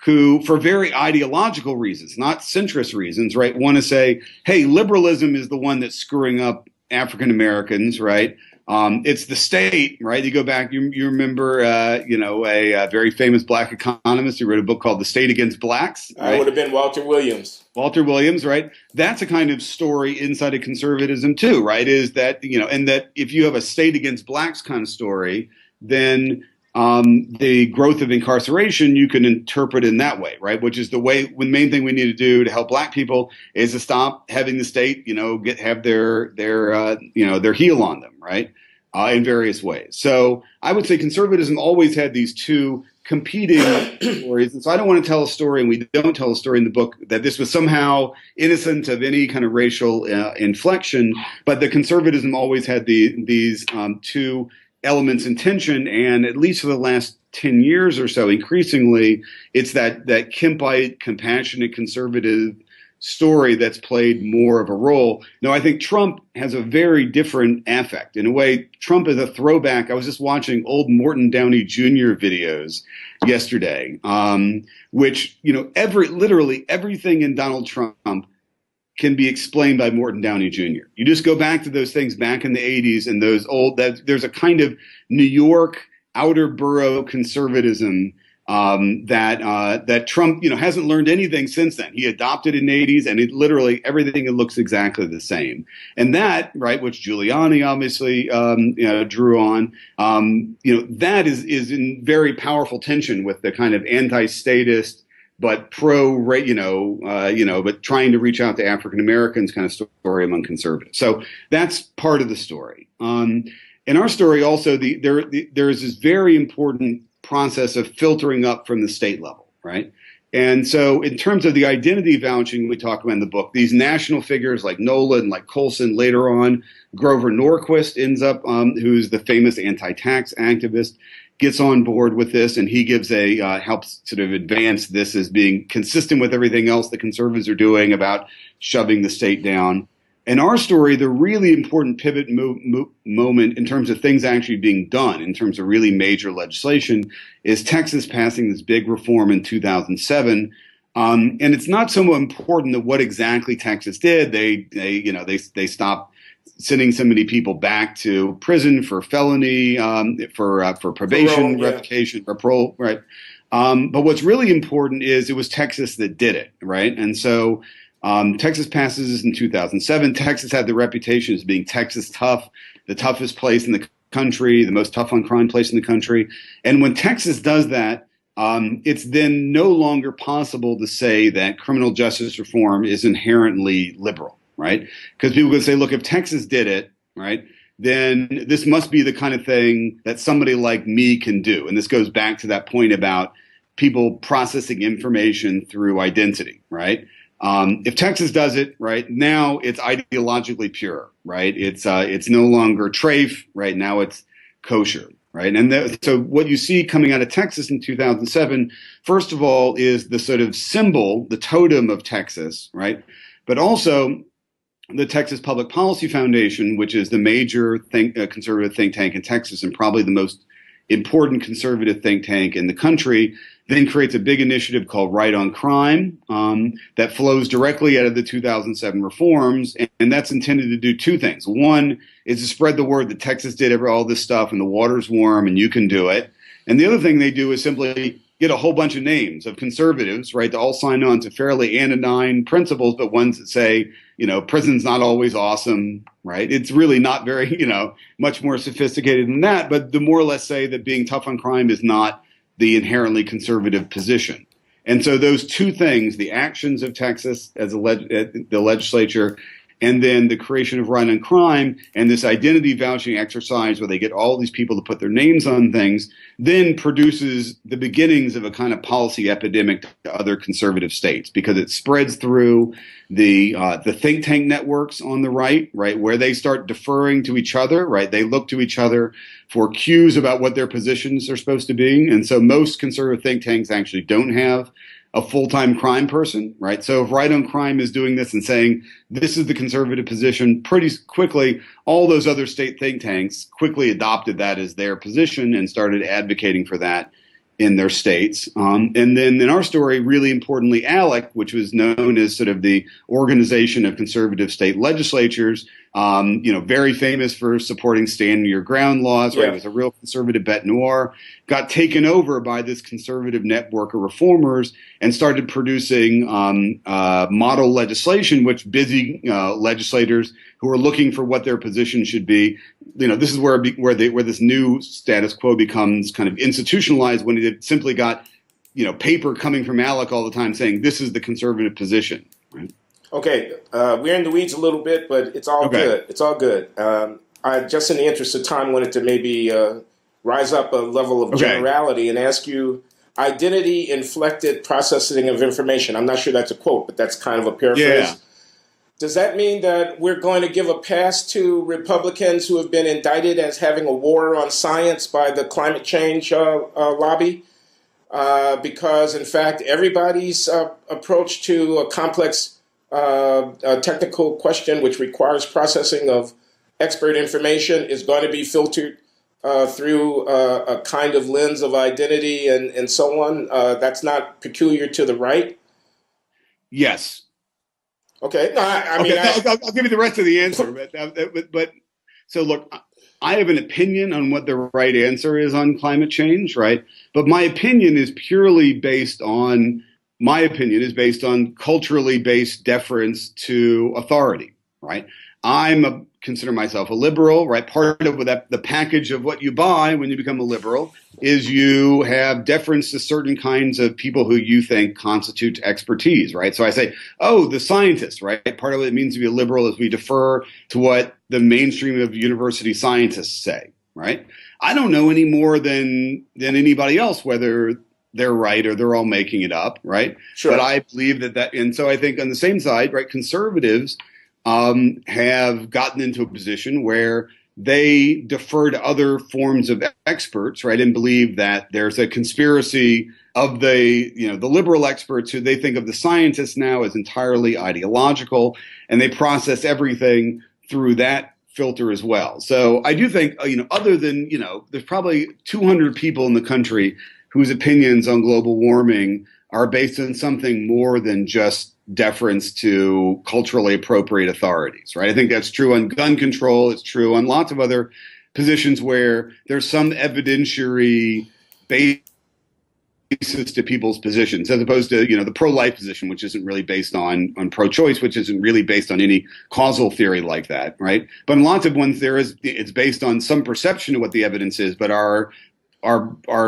who, for very ideological reasons, not centrist reasons, right, want to say, hey, liberalism is the one that's screwing up African Americans, right? It's the state, right? You go back, you remember, a very famous black economist who wrote a book called The State Against Blacks, right? I would have been Walter Williams. Walter Williams, right? That's a kind of story inside of conservatism too, right? Is that, and that if you have a state against blacks kind of story, then the growth of incarceration you can interpret in that way, right? Which is the main thing we need to do to help black people is to stop having the state, have their heel on them, right? In various ways. So I would say conservatism always had these two competing stories. And so I don't want to tell a story, and we don't tell a story in the book, that this was somehow innocent of any kind of racial inflection, but the conservatism always had these two elements in tension, and at least for the last 10 years or so, increasingly, it's that Kempite, compassionate, conservative story that's played more of a role. Now, I think Trump has a very different affect. In a way, Trump is a throwback. I was just watching old Morton Downey Jr. videos yesterday, which, literally everything in Donald Trump can be explained by Morton Downey Jr. You just go back to those things back in the 80s and there's a kind of New York outer borough conservatism that Trump, hasn't learned anything since then. He adopted in the 80s, and literally everything looks exactly the same. And that, right, which Giuliani obviously drew on, that is in very powerful tension with the kind of anti-statist but but trying to reach out to African Americans kind of story among conservatives. So that's part of the story. In our story, also, there is this very important process of filtering up from the state level, right? And so in terms of the identity vouching we talk about in the book, these national figures like Nolan, like Colson, later on, Grover Norquist ends up, who's the famous anti-tax activist, gets on board with this, and he gives helps sort of advance this as being consistent with everything else the conservatives are doing about shoving the state down. In our story, the really important pivot moment in terms of things actually being done, in terms of really major legislation, is Texas passing this big reform in 2007. And it's not so important that what exactly Texas did. They stopped sending so many people back to prison for felony, for probation, parole, revocation, or parole, right? But what's really important is it was Texas that did it, right? And so Texas passes this in 2007. Texas had the reputation as being Texas tough, the toughest place in the country, the most tough on crime place in the country. And when Texas does that, it's then no longer possible to say that criminal justice reform is inherently liberal, right? Because people could say, look, if Texas did it, right, then this must be the kind of thing that somebody like me can do. And this goes back to that point about people processing information through identity, right? If Texas does it, right, now it's ideologically pure, right? It's no longer trafe, right? Now it's kosher, right? And so what you see coming out of Texas in 2007, first of all, is the sort of symbol, the totem of Texas, right? But also the Texas Public Policy Foundation, which is the major conservative think tank in Texas and probably the most important conservative think tank in the country, then creates a big initiative called Right on Crime that flows directly out of the 2007 reforms. And that's intended to do two things. One is to spread the word that Texas did all this stuff and the water's warm and you can do it. And the other thing they do is simply get a whole bunch of names of conservatives, right, to all sign on to fairly anodyne principles, but ones that say, prison's not always awesome, right? It's really not very, much more sophisticated than that. But the more or less say that being tough on crime is not the inherently conservative position. And so those two things, the actions of Texas as the legislature, and then the creation of Right on Crime and this identity vouching exercise where they get all these people to put their names on things, then produces the beginnings of a kind of policy epidemic to other conservative states, because it spreads through the think tank networks on the right, where they start deferring to each other, right? They look to each other for cues about what their positions are supposed to be. And so most conservative think tanks actually don't have a full-time crime person, right? So if Right on Crime is doing this and saying this is the conservative position, pretty quickly, all those other state think tanks quickly adopted that as their position and started advocating for that in their states. And then in our story, really importantly, ALEC, which was known as sort of the Organization of Conservative State Legislatures, Very famous for supporting stand your ground laws, right? Yeah. It was a real conservative bête noire, got taken over by this conservative network of reformers and started producing model legislation, which busy legislators who are looking for what their position should be. This is where this new status quo becomes kind of institutionalized, when it simply got, paper coming from ALEC all the time saying this is the conservative position, right? Okay, we're in the weeds a little bit, but it's all good. It's all good. I just, in the interest of time, wanted to maybe rise up a level of generality and ask you, identity-inflected processing of information. I'm not sure that's a quote, but that's kind of a paraphrase. Yeah. Does that mean that we're going to give a pass to Republicans who have been indicted as having a war on science by the climate change lobby? Because, in fact, everybody's approach to a complex a technical question which requires processing of expert information is going to be filtered through a kind of lens of identity and so on. That's not peculiar to the right? Yes. Okay. No, I'll give you the rest of the answer. But so look, I have an opinion on what the right answer is on climate change, right? But my opinion is based on culturally based deference to authority, right? Consider myself a liberal, right? Part of the package of what you buy when you become a liberal is you have deference to certain kinds of people who you think constitute expertise, right? So I say, the scientists, right? Part of what it means to be a liberal is we defer to what the mainstream of university scientists say, right? I don't know any more than anybody else whether they're right or they're all making it up, right? Sure. But I believe that, and so I think on the same side, right, conservatives have gotten into a position where they defer to other forms of experts, right, and believe that there's a conspiracy of the liberal experts who they think of the scientists now as entirely ideological, and they process everything through that filter as well. So I do think, other than, there's probably 200 people in the country whose opinions on global warming are based on something more than just deference to culturally appropriate authorities, right? I think that's true on gun control. It's true on lots of other positions where there's some evidentiary basis to people's positions, as opposed to, the pro-life position, which isn't really based on pro-choice, which isn't really based on any causal theory like that, right? But in lots of ones, it's based on some perception of what the evidence is, but our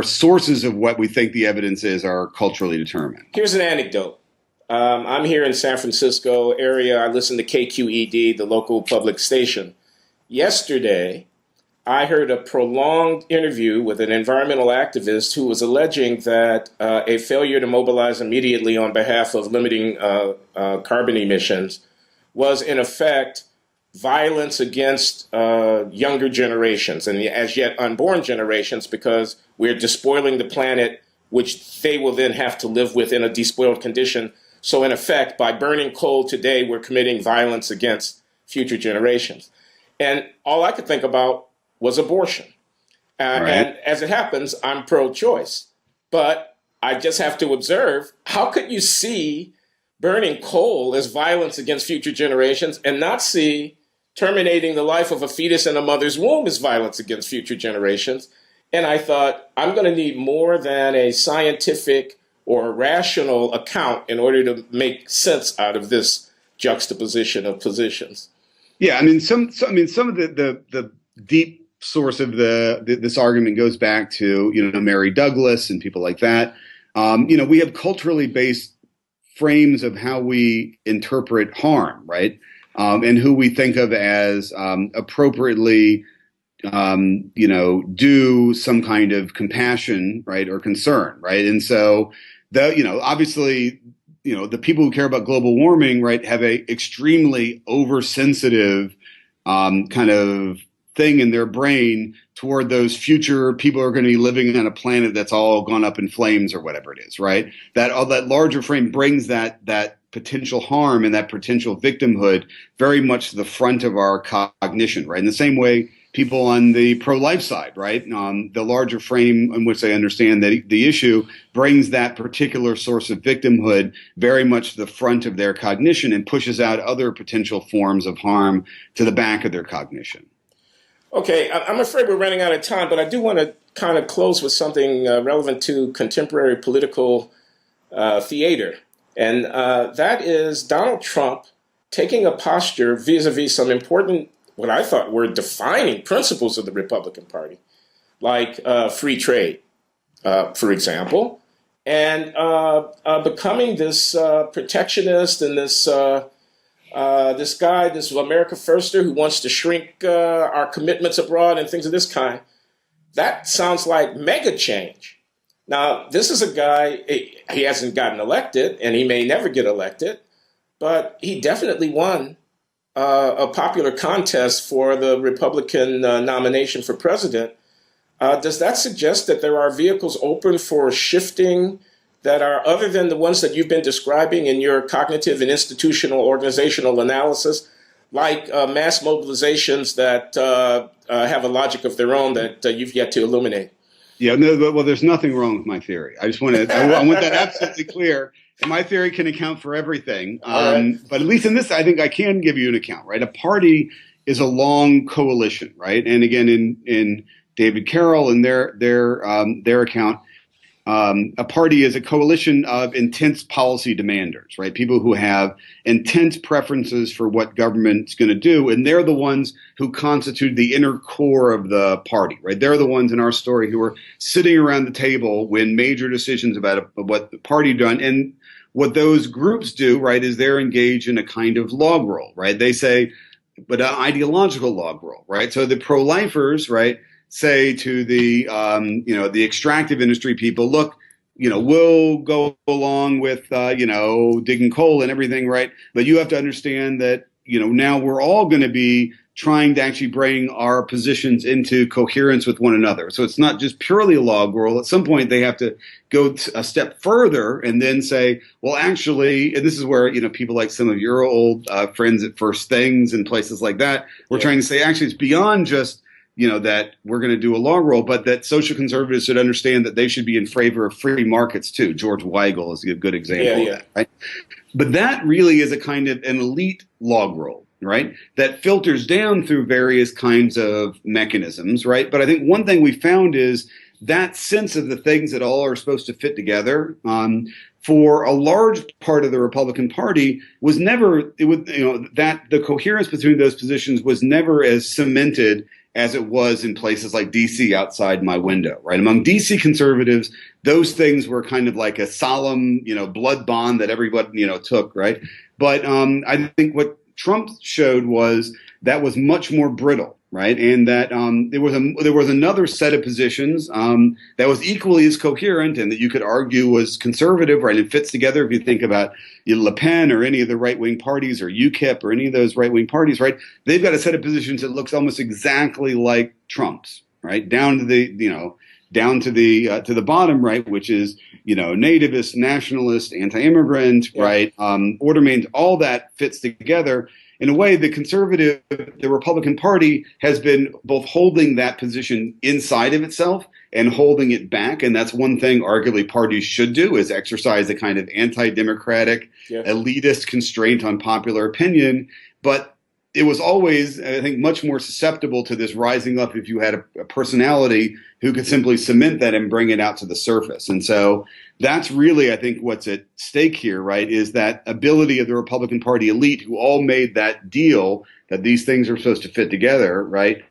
sources of what we think the evidence is are culturally determined. Here's an anecdote. I'm here in San Francisco area. I listen to KQED, the local public station. Yesterday, I heard a prolonged interview with an environmental activist who was alleging that a failure to mobilize immediately on behalf of limiting carbon emissions was, in effect, violence against younger generations and the as yet unborn generations, because we're despoiling the planet, which they will then have to live with in a despoiled condition. So in effect, by burning coal today, we're committing violence against future generations. And all I could think about was abortion. Right. And as it happens, I'm pro-choice. But I just have to observe, how could you see burning coal as violence against future generations and not see terminating the life of a fetus in a mother's womb as violence against future generations? And I thought, I'm going to need more than a scientific or a rational account in order to make sense out of this juxtaposition of positions. Yeah, some of the deep source of this argument goes back to Mary Douglas and people like that. We have culturally based frames of how we interpret harm, right, and who we think of as appropriately do some kind of compassion, right, or concern, right, and so obviously. The people who care about global warming, right, have a extremely oversensitive kind of thing in their brain toward those future people who are going to be living on a planet that's all gone up in flames or whatever it is, right? That larger frame brings that potential harm and that potential victimhood very much to the front of our cognition, right? In the same way people on the pro-life side, right? The larger frame in which they understand that the issue brings that particular source of victimhood very much to the front of their cognition and pushes out other potential forms of harm to the back of their cognition. Okay, I'm afraid we're running out of time, but I do want to kind of close with something relevant to contemporary political theater. And that is Donald Trump taking a posture vis-a-vis some important, what I thought were defining principles of the Republican Party, like free trade, for example, and becoming this protectionist and this guy, this America Firster who wants to shrink our commitments abroad and things of this kind. That sounds like mega change. Now, this is a guy, he hasn't gotten elected, and he may never get elected, but he definitely won a popular contest for the Republican nomination for president. Does that suggest that there are vehicles open for shifting that are other than the ones that you've been describing in your cognitive and institutional organizational analysis, like mass mobilizations that have a logic of their own that you've yet to illuminate? Yeah, no, well, there's nothing wrong with my theory. I just want to, I want that absolutely clear. And my theory can account for everything. Right. But at least in this, I think I can give you an account, right? A party is a long coalition, right? And again, in David Carroll and their account, a party is a coalition of intense policy demanders, right? People who have intense preferences for what government's going to do, and they're the ones who constitute the inner core of the party, right? They're the ones in our story who are sitting around the table when major decisions about what the party done. And what those groups do, right, is they're engaged in a kind of log roll, right? They say, but an ideological log roll, right? So the pro-lifers, right, say to the the extractive industry people, look, we'll go along with digging coal and everything, right? But you have to understand that now we're all going to be trying to actually bring our positions into coherence with one another. So it's not just purely a log roll. At some point, they have to go a step further and then say, well, actually, and this is where people like some of your old friends at First Things and places like that, we're trying to say, actually, it's beyond just that we're going to do a log roll, but that social conservatives should understand that they should be in favor of free markets too. George Weigel is a good example of that, right? But that really is a kind of an elite log roll, right? That filters down through various kinds of mechanisms, right? But I think one thing we found is that sense of the things that all are supposed to fit together, for a large part of the Republican Party was never, that the coherence between those positions was never as cemented as it was in places like D.C. outside my window, right? Among D.C. conservatives, those things were kind of like a solemn, blood bond that everybody, took, right? But I think what Trump showed was that was much more brittle, right? And that there was another set of positions that was equally as coherent and that you could argue was conservative, right? It fits together if you think about Le Pen or any of the right-wing parties or UKIP or any of those right-wing parties, right? They've got a set of positions that looks almost exactly like Trump's, right? Down to the bottom, right? Which is, nativist, nationalist, anti-immigrant, right? Order main, all that fits together. In a way, the Republican Party has been both holding that position inside of itself and holding it back. And that's one thing arguably parties should do, is exercise a kind of anti-democratic, elitist constraint on popular opinion. But it was always, I think, much more susceptible to this rising up if you had a personality who could simply cement that and bring it out to the surface. And so that's really, I think, what's at stake here, right, is that ability of the Republican Party elite who all made that deal that these things are supposed to fit together, right,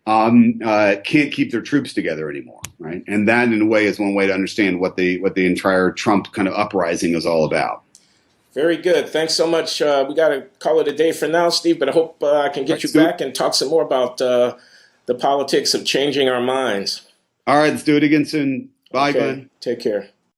can't keep their troops together anymore, right? And that, in a way, is one way to understand what the entire Trump kind of uprising is all about. Very good. Thanks so much. We got to call it a day for now, Steve, but I hope I can get you back and talk some more about the politics of changing our minds. All right, let's do it again soon. Bye, Glenn. Take care.